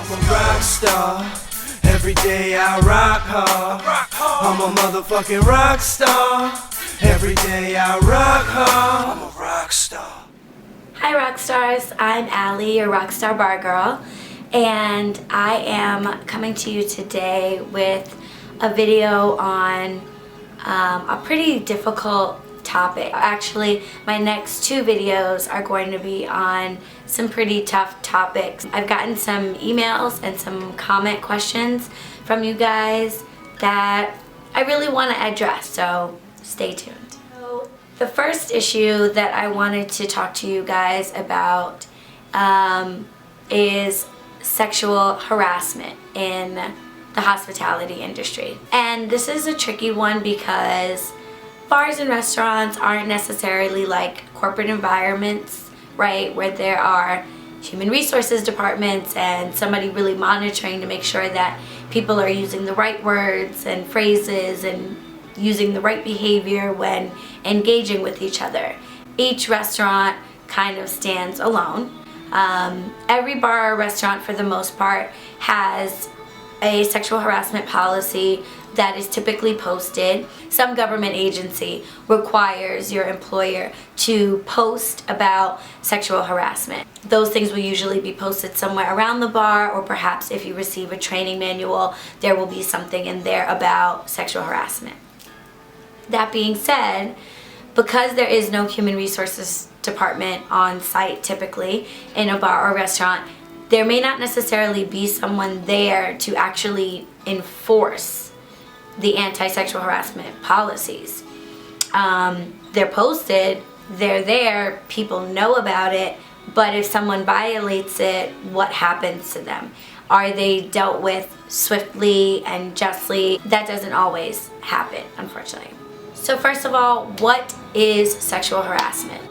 I'm a rock star. Every day I rock hard. I'm a motherfucking rock star. Every day I rock hard. I'm a rock star. Hi Rockstars, I'm Aly, your Rockstar Bar Girl, and I am coming to you today with a video on a pretty difficult topic. Actually, my next two videos are going to be on some pretty tough topics. I've gotten some emails and some comment questions from you guys that I really want to address, so stay tuned. So, the first issue that I wanted to talk to you guys about is sexual harassment in the hospitality industry. And this is a tricky one because bars and restaurants aren't necessarily like corporate environments, right, where there are human resources departments and somebody really monitoring to make sure that people are using the right words and phrases and using the right behavior when engaging with each other. Each restaurant kind of stands alone. Every bar or restaurant, for the most part, has a sexual harassment policy that is typically posted. Some government agency requires your employer to post about sexual harassment. Those things will usually be posted somewhere around the bar, or perhaps if you receive a training manual, there will be something in there about sexual harassment. That being said, because there is no human resources department on site typically in a bar or restaurant, there may not necessarily be someone there to actually enforce the anti-sexual harassment policies. They're posted, they're there, people know about it, but if someone violates it, what happens to them? Are they dealt with swiftly and justly? That doesn't always happen, unfortunately. So first of all, what is sexual harassment?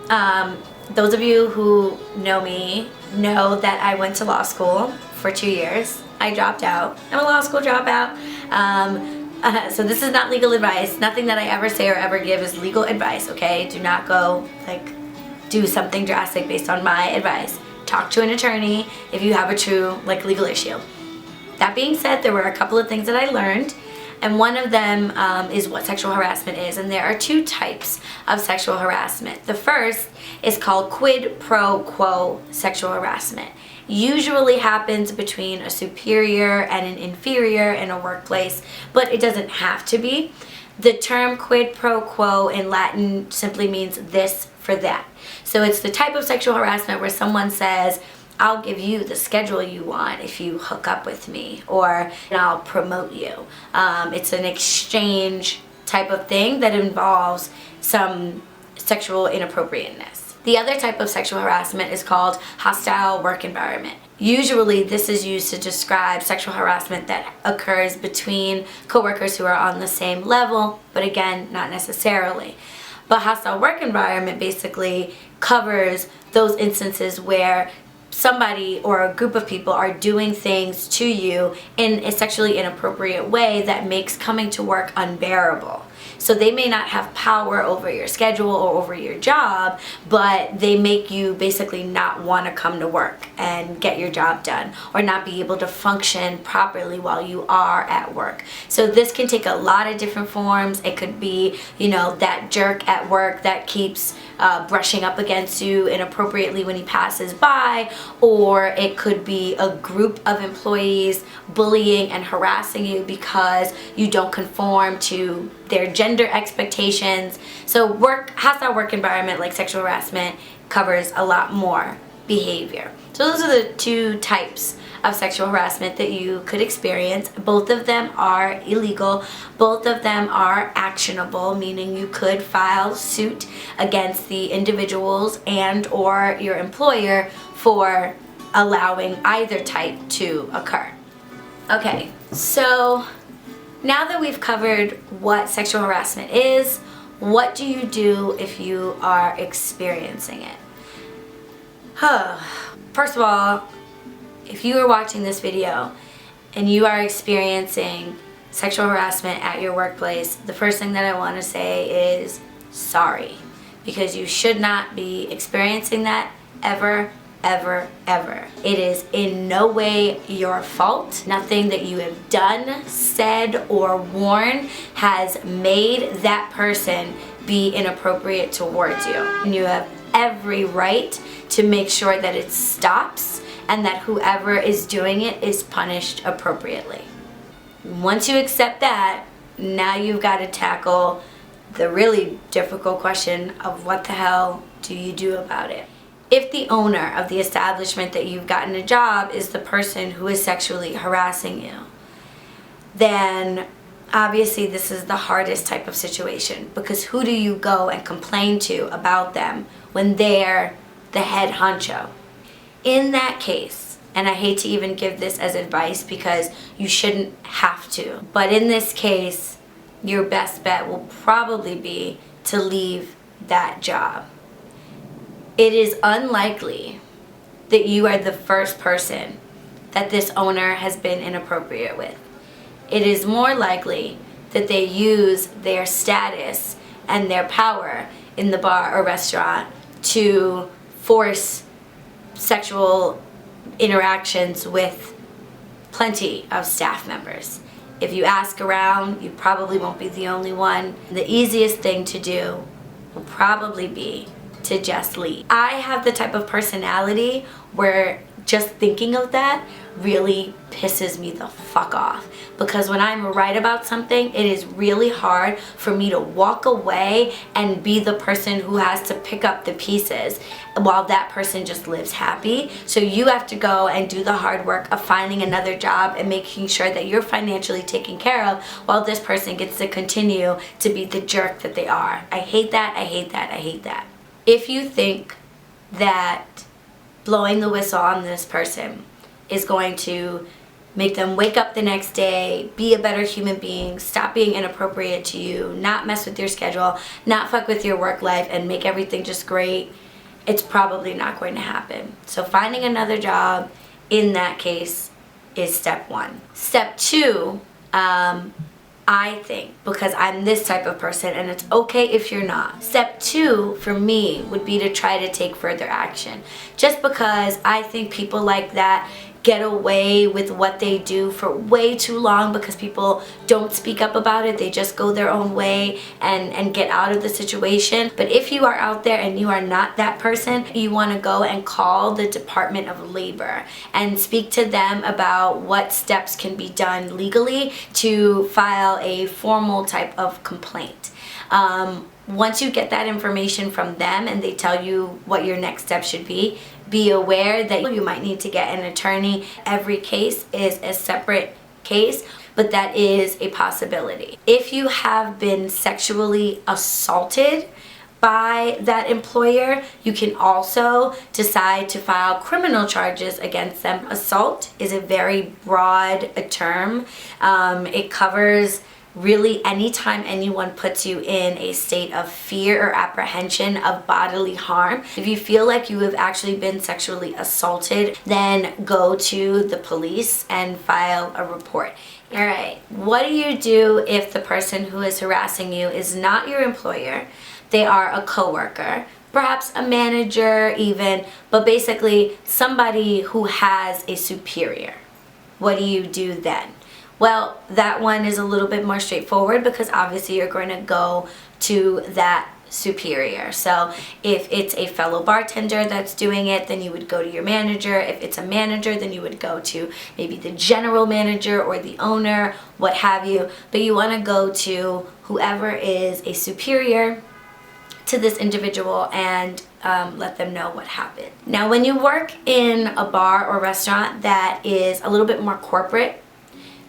Those of you who know me know that I went to law school for 2 years. I dropped out. I'm a law school dropout. So this is not legal advice. Nothing that I ever say or ever give is legal advice, okay? Do not go, do something drastic based on my advice. Talk to an attorney if you have a true, legal issue. That being said, there were a couple of things that I learned, and one of them is what sexual harassment is, and there are two types of sexual harassment. The first is called quid pro quo sexual harassment. Usually happens between a superior and an inferior in a workplace, but it doesn't have to be. The term quid pro quo in Latin simply means this for that. So it's the type of sexual harassment where someone says, I'll give you the schedule you want if you hook up with me, or I'll promote you. It's an exchange type of thing that involves some sexual inappropriateness. The other type of sexual harassment is called hostile work environment. Usually this is used to describe sexual harassment that occurs between coworkers who are on the same level, but again, not necessarily. But hostile work environment basically covers those instances where somebody or a group of people are doing things to you in a sexually inappropriate way that makes coming to work unbearable. So they may not have power over your schedule or over your job, but they make you basically not want to come to work and get your job done, or not be able to function properly while you are at work. So this can take a lot of different forms. It could be, that jerk at work that keeps brushing up against you inappropriately when he passes by, or it could be a group of employees bullying and harassing you because you don't conform to their gender expectations. So hostile work environment like sexual harassment covers a lot more behavior. So those are the two types of sexual harassment that you could experience. Both of them are illegal. Both of them are actionable, meaning you could file suit against the individuals and or your employer for allowing either type to occur. Okay, so now that we've covered what sexual harassment is, what do you do if you are experiencing it? First of all, if you are watching this video and you are experiencing sexual harassment at your workplace, the first thing that I want to say is sorry, because you should not be experiencing that ever, ever, ever. It is in no way your fault. Nothing that you have done, said, or worn has made that person be inappropriate towards you. And you have every right to make sure that it stops and that whoever is doing it is punished appropriately. Once you accept that, now you've got to tackle the really difficult question of what the hell do you do about it? If the owner of the establishment that you've gotten a job is the person who is sexually harassing you, then obviously this is the hardest type of situation, because who do you go and complain to about them when they're the head honcho? In that case, and I hate to even give this as advice because you shouldn't have to, but in this case, your best bet will probably be to leave that job. It is unlikely that you are the first person that this owner has been inappropriate with. It is more likely that they use their status and their power in the bar or restaurant to force sexual interactions with plenty of staff members. If you ask around, you probably won't be the only one. The easiest thing to do will probably be to just leave. I have the type of personality where just thinking of that really pisses me the fuck off, because when I'm right about something, it is really hard for me to walk away and be the person who has to pick up the pieces while that person just lives happy. So you have to go and do the hard work of finding another job and making sure that you're financially taken care of while this person gets to continue to be the jerk that they are. I hate that, I hate that, I hate that. If you think that blowing the whistle on this person is going to make them wake up the next day, be a better human being, stop being inappropriate to you, not mess with your schedule, not fuck with your work life, and make everything just great, it's probably not going to happen. So finding another job in that case is step one. Step two, I think, because I'm this type of person, and it's okay if you're not. Step two for me would be to try to take further action. Just because I think people like that get away with what they do for way too long because people don't speak up about it. They just go their own way and get out of the situation. But if you are out there and you are not that person, you want to go and call the Department of Labor and speak to them about what steps can be done legally to file a formal type of complaint. Once you get that information from them and they tell you what your next step should be aware that you might need to get an attorney. Every case is a separate case, but that is a possibility. If you have been sexually assaulted by that employer, you can also decide to file criminal charges against them. Assault is a very broad term. It covers really anytime anyone puts you in a state of fear or apprehension of bodily harm. If you feel like you have actually been sexually assaulted, then go to the police and file a report. Alright, what do you do if the person who is harassing you is not your employer? They are a coworker, perhaps a manager even, but basically somebody who has a superior. What do you do then? Well, that one is a little bit more straightforward because obviously you're going to go to that superior. So if it's a fellow bartender that's doing it, then you would go to your manager. If it's a manager, then you would go to maybe the general manager or the owner, what have you. But you want to go to whoever is a superior to this individual and let them know what happened. Now, when you work in a bar or restaurant that is a little bit more corporate,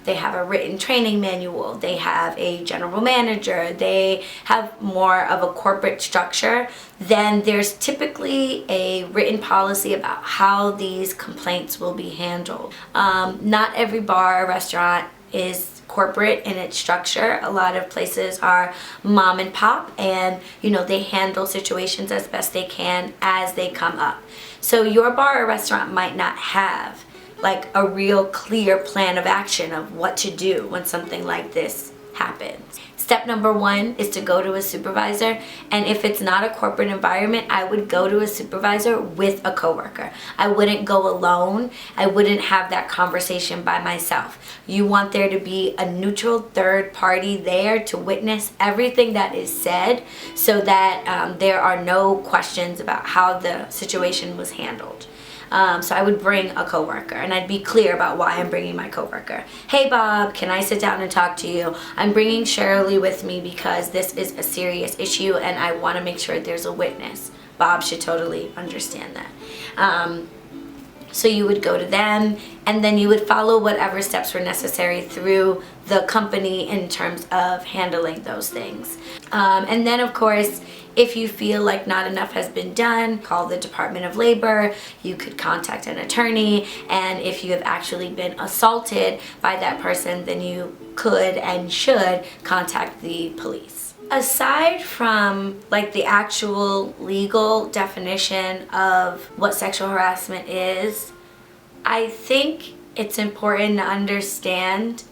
they have a written training manual, they have a general manager, they have more of a corporate structure, then there's typically a written policy about how these complaints will be handled. Not every bar or restaurant is corporate in its structure. A lot of places are mom and pop, and they handle situations as best they can as they come up. So your bar or restaurant might not have like a real clear plan of action of what to do when something like this happens. Step number one is to go to a supervisor, and if it's not a corporate environment, I would go to a supervisor with a coworker. I wouldn't go alone. I wouldn't have that conversation by myself. You want there to be a neutral third party there to witness everything that is said, so that there are no questions about how the situation was handled. So I would bring a coworker, and I'd be clear about why I'm bringing my coworker. Hey Bob, can I sit down and talk to you? I'm bringing Shirley with me because this is a serious issue and I want to make sure there's a witness. Bob should totally understand that. So you would go to them, and then you would follow whatever steps were necessary through the company in terms of handling those things. And then of course, if you feel like not enough has been done, call the Department of Labor. You could contact an attorney, and if you have actually been assaulted by that person, then you could and should contact the police. Aside from like the actual legal definition of what sexual harassment is, I think it's important to understand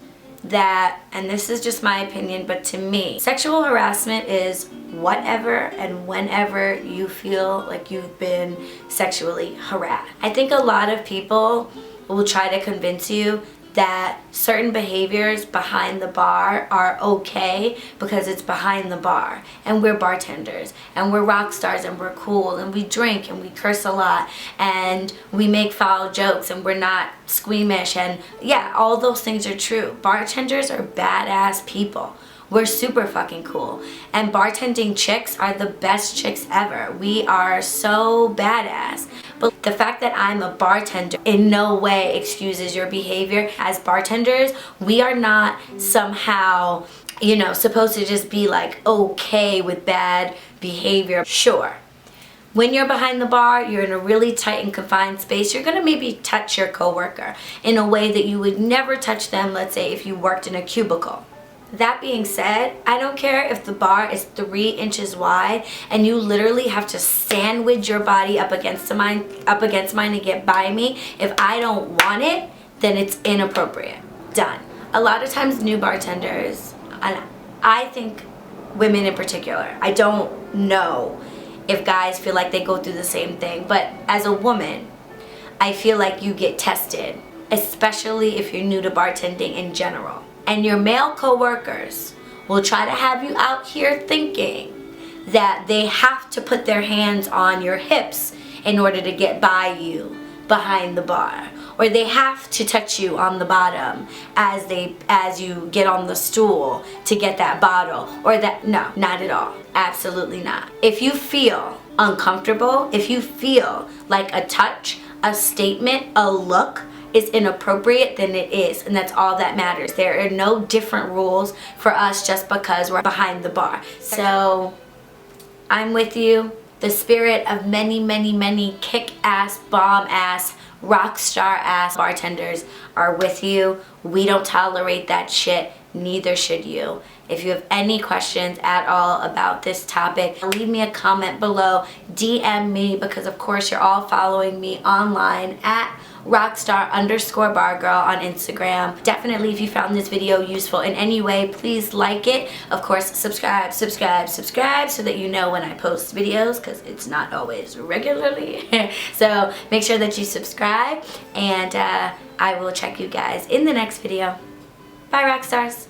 that, and this is just my opinion, but to me, sexual harassment is whatever and whenever you feel like you've been sexually harassed. I think a lot of people will try to convince you that certain behaviors behind the bar are okay because it's behind the bar, and we're bartenders and we're rock stars and we're cool and we drink and we curse a lot and we make foul jokes and we're not squeamish, and yeah, all those things are true. Bartenders are badass people. We're super fucking cool, and bartending chicks are the best chicks ever. We are so badass. But the fact that I'm a bartender in no way excuses your behavior. As bartenders, we are not somehow, you know, supposed to just be like okay with bad behavior. Sure, when you're behind the bar, you're in a really tight and confined space, you're gonna maybe touch your coworker in a way that you would never touch them, let's say if you worked in a cubicle. That being said, I don't care if the bar is 3 inches wide and you literally have to sandwich your body up against mine to get by me. If I don't want it, then it's inappropriate. Done. A lot of times new bartenders, and I think women in particular, I don't know if guys feel like they go through the same thing, but as a woman, I feel like you get tested, especially if you're new to bartending in general. And your male coworkers will try to have you out here thinking that they have to put their hands on your hips in order to get by you behind the bar, or they have to touch you on the bottom as you get on the stool to get that bottle, or that. No, not at all. Absolutely not. If you feel uncomfortable, if you feel like a touch, a statement, a look is inappropriate, then it is, and that's all that matters. There are no different rules for us just because we're behind the bar. So I'm with you. The spirit of many, many, many kick-ass, bomb-ass, rock star-ass bartenders are with you. We don't tolerate that shit. Neither should you. If you have any questions at all about this topic, leave me a comment below. DM me, because of course you're all following me online at Rockstar_bargirl on Instagram. Definitely, if you found this video useful in any way, please like it. Of course, subscribe so that you know when I post videos, because it's not always regularly. So make sure that you subscribe, and I will check you guys in the next video. Bye, Rockstars.